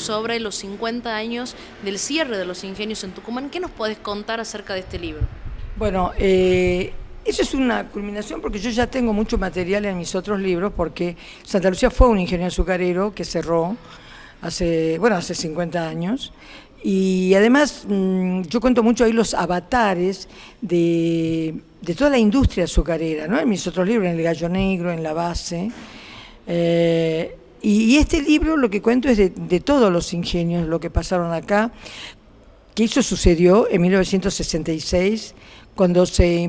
sobre los 50 años del cierre de los ingenios en Tucumán. ¿Qué nos podés contar acerca de este libro? Bueno, eso es una culminación porque yo ya tengo mucho material en mis otros libros, porque Santa Lucía fue un ingenio azucarero que cerró hace 50 años. Y además yo cuento mucho ahí los avatares de toda la industria azucarera, ¿no? En mis otros libros, en El Gallo Negro, en La Base. Y este libro lo que cuento es de todos los ingenios, lo que pasaron acá, que eso sucedió en 1966, cuando se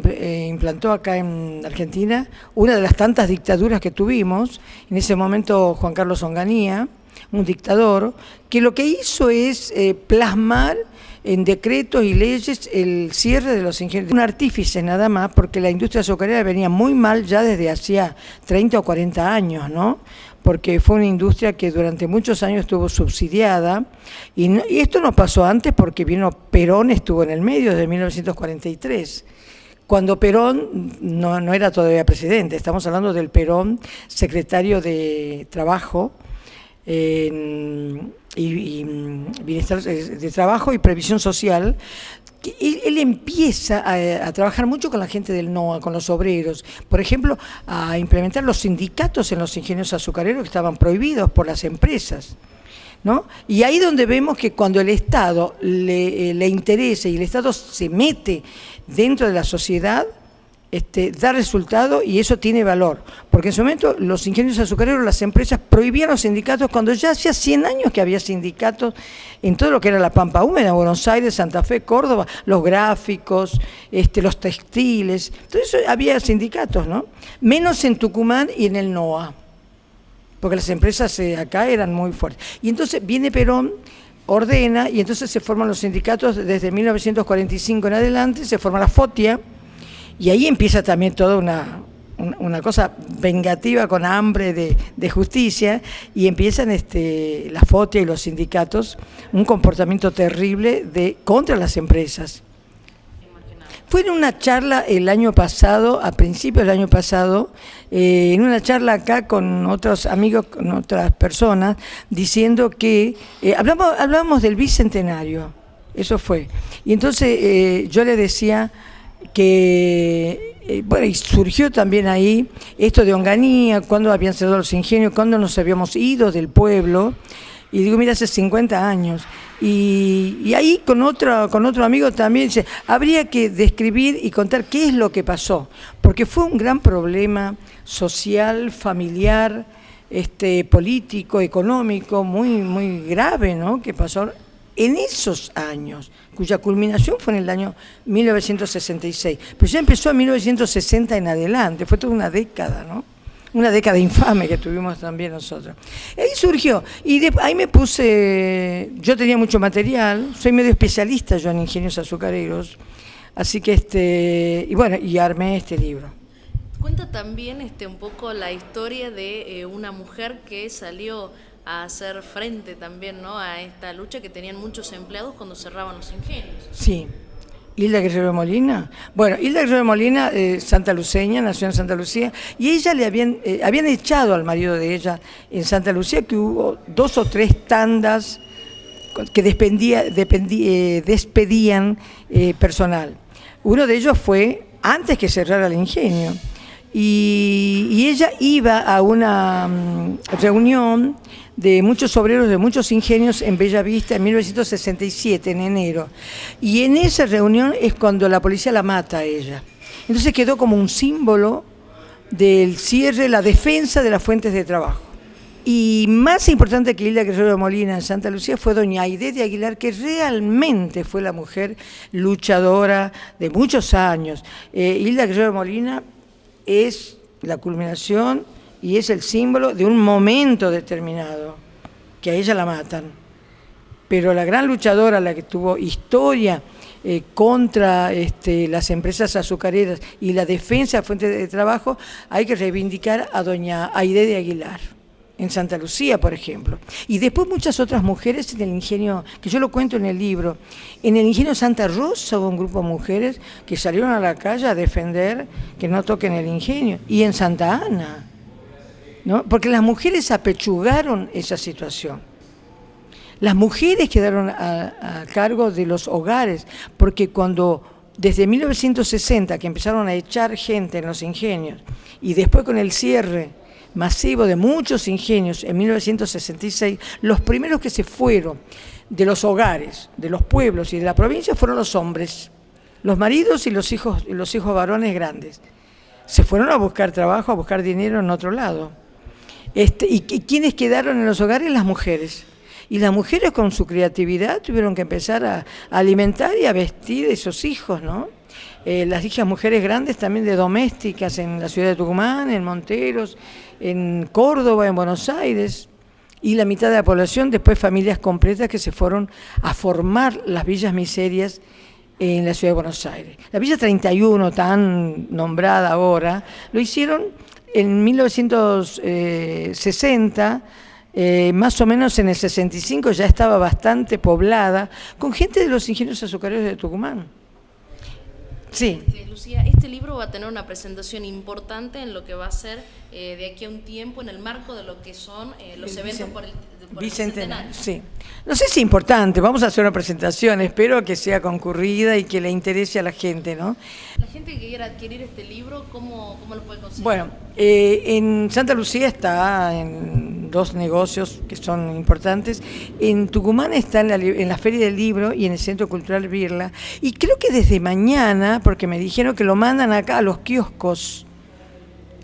implantó acá en Argentina una de las tantas dictaduras que tuvimos. En ese momento Juan Carlos Onganía, un dictador, que lo que hizo es plasmar en decretos y leyes el cierre de los ingenios. Un artífice nada más, porque la industria azucarera venía muy mal ya desde hacía 30 o 40 años, ¿no? Porque fue una industria que durante muchos años estuvo subsidiada, y esto no pasó antes porque vino Perón, estuvo en el medio desde 1943, cuando Perón no era todavía presidente. Estamos hablando del Perón, secretario de Trabajo, y Bienestar de Trabajo y Previsión Social. Él empieza a trabajar mucho con la gente del NOA, con los obreros, por ejemplo, a implementar los sindicatos en los ingenios azucareros que estaban prohibidos por las empresas, ¿no? Y ahí donde vemos que cuando el Estado le interesa y el Estado se mete dentro de la sociedad, da resultado, y eso tiene valor, porque en su momento los ingenios azucareros, las empresas prohibían los sindicatos cuando ya hacía 100 años que había sindicatos en todo lo que era la Pampa Húmeda, Buenos Aires, Santa Fe, Córdoba, los gráficos, los textiles, todo eso había sindicatos, ¿no? Menos en Tucumán y en el NOA, porque las empresas acá eran muy fuertes. Y entonces viene Perón, ordena, y entonces se forman los sindicatos desde 1945 en adelante, se forma la FOTIA. Y ahí empieza también toda una cosa vengativa con hambre de justicia, y empiezan la FOTIA y los sindicatos un comportamiento terrible contra las empresas. Fue en una charla el año pasado, a principios del año pasado, en una charla acá con otros amigos, con otras personas, diciendo que hablábamos del bicentenario, eso fue. Y entonces yo le decía que, bueno, y surgió también ahí esto de Onganía, cuando habían cerrado los ingenios, cuando nos habíamos ido del pueblo, y digo, mira, hace 50 años, y ahí con otro amigo también dice, habría que describir y contar qué es lo que pasó, porque fue un gran problema social, familiar, político, económico, muy, muy grave, ¿no?, que pasó en esos años, cuya culminación fue en el año 1966. Pero ya empezó en 1960 en adelante, fue toda una década, ¿no? Una década infame que tuvimos también nosotros. Ahí surgió, y ahí me puse, yo tenía mucho material, soy medio especialista yo en ingenios azucareros, así que y bueno, y armé este libro. Cuenta también un poco la historia de una mujer que salió a hacer frente también, ¿no?, a esta lucha que tenían muchos empleados cuando cerraban los ingenios. Sí, Hilda Guerrero de Molina. Bueno, Hilda Guerrero de Molina, santaluceña, nació en Santa Lucía, y ella habían echado al marido de ella en Santa Lucía, que hubo 2 o 3 tandas que despedían personal. Uno de ellos fue antes que cerrara el ingenio. Y ella iba a una reunión de muchos obreros de muchos ingenios en Bella Vista en 1967, en enero. Y en esa reunión es cuando la policía la mata a ella. Entonces quedó como un símbolo del cierre, la defensa de las fuentes de trabajo. Y más importante que Hilda Guerrero de Molina en Santa Lucía fue doña Aide de Aguilar, que realmente fue la mujer luchadora de muchos años. Hilda Guerrero de Molina es la culminación y es el símbolo de un momento determinado, que a ella la matan. Pero la gran luchadora, la que tuvo historia contra las empresas azucareras y la defensa de fuentes de trabajo, hay que reivindicar a doña Aide de Aguilar, en Santa Lucía, por ejemplo. Y después muchas otras mujeres en el ingenio, que yo lo cuento en el libro. En el ingenio Santa Rosa hubo un grupo de mujeres que salieron a la calle a defender que no toquen el ingenio. Y en Santa Ana, ¿no?, porque las mujeres apechugaron esa situación. Las mujeres quedaron a cargo de los hogares, porque cuando desde 1960 que empezaron a echar gente en los ingenios y después con el cierre masivo de muchos ingenios en 1966, los primeros que se fueron de los hogares, de los pueblos y de la provincia fueron los hombres, los maridos y los hijos varones grandes. Se fueron a buscar trabajo, a buscar dinero en otro lado. ¿Y quiénes quedaron en los hogares? Las mujeres. Y las mujeres con su creatividad tuvieron que empezar a alimentar y a vestir a esos hijos, ¿no? Las hijas mujeres grandes también de domésticas en la ciudad de Tucumán, en Monteros, en Córdoba, en Buenos Aires, y la mitad de la población, después familias completas que se fueron a formar las villas miserias en la ciudad de Buenos Aires. La Villa 31, tan nombrada ahora, lo hicieron en 1960, más o menos en el 65 ya estaba bastante poblada, con gente de los ingenios azucareros de Tucumán. Sí. Lucía, este libro va a tener una presentación importante en lo que va a ser de aquí a un tiempo en el marco de lo que son los eventos por el Bicentenario. Sí. No sé si es importante, vamos a hacer una presentación, espero que sea concurrida y que le interese a la gente, ¿no? La gente que quiera adquirir este libro, ¿cómo lo puede conseguir? Bueno, en Santa Lucía está en 2 negocios que son importantes. En Tucumán está en la Feria del Libro y en el Centro Cultural Birla. Y creo que desde mañana, porque me dijeron que lo mandan acá a los kioscos.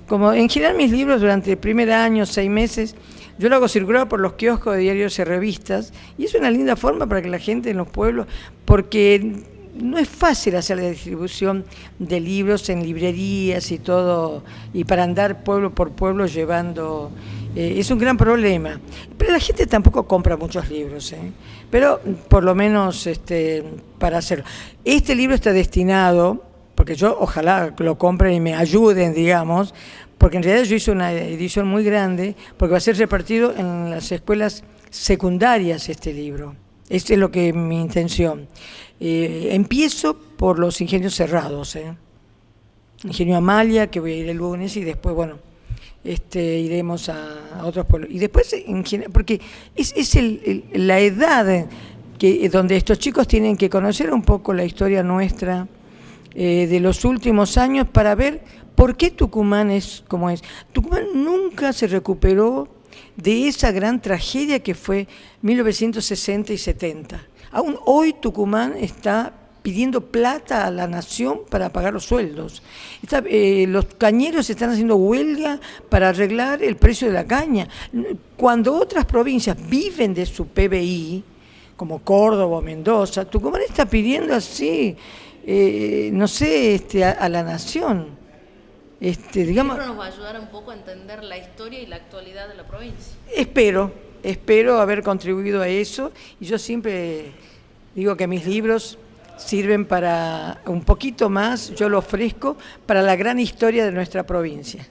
Como en general mis libros durante el primer año, 6 meses, yo lo hago circular por los kioscos de diarios y revistas. Y es una linda forma para que la gente en los pueblos, porque no es fácil hacer la distribución de libros en librerías y todo, y para andar pueblo por pueblo llevando, es un gran problema. Pero la gente tampoco compra muchos libros, pero por lo menos para hacerlo. Este libro está destinado, porque yo ojalá lo compren y me ayuden, digamos, porque en realidad yo hice una edición muy grande, porque va a ser repartido en las escuelas secundarias este libro. Esta es lo que mi intención. Empiezo por los ingenios cerrados, Ingenio Amalia, que voy a ir el lunes, y después, bueno, iremos a otros pueblos. Y después, porque es la edad donde estos chicos tienen que conocer un poco la historia nuestra de los últimos años para ver por qué Tucumán es como es. Tucumán nunca se recuperó de esa gran tragedia que fue 1960 y 70. Aún hoy Tucumán está pidiendo plata a la nación para pagar los sueldos. Los cañeros están haciendo huelga para arreglar el precio de la caña. Cuando otras provincias viven de su PBI, como Córdoba o Mendoza, Tucumán está pidiendo así, no sé, a la nación. Digamos, el libro nos va a ayudar un poco a entender la historia y la actualidad de la provincia. Espero haber contribuido a eso, y yo siempre digo que mis libros sirven para un poquito más, yo lo ofrezco, para la gran historia de nuestra provincia.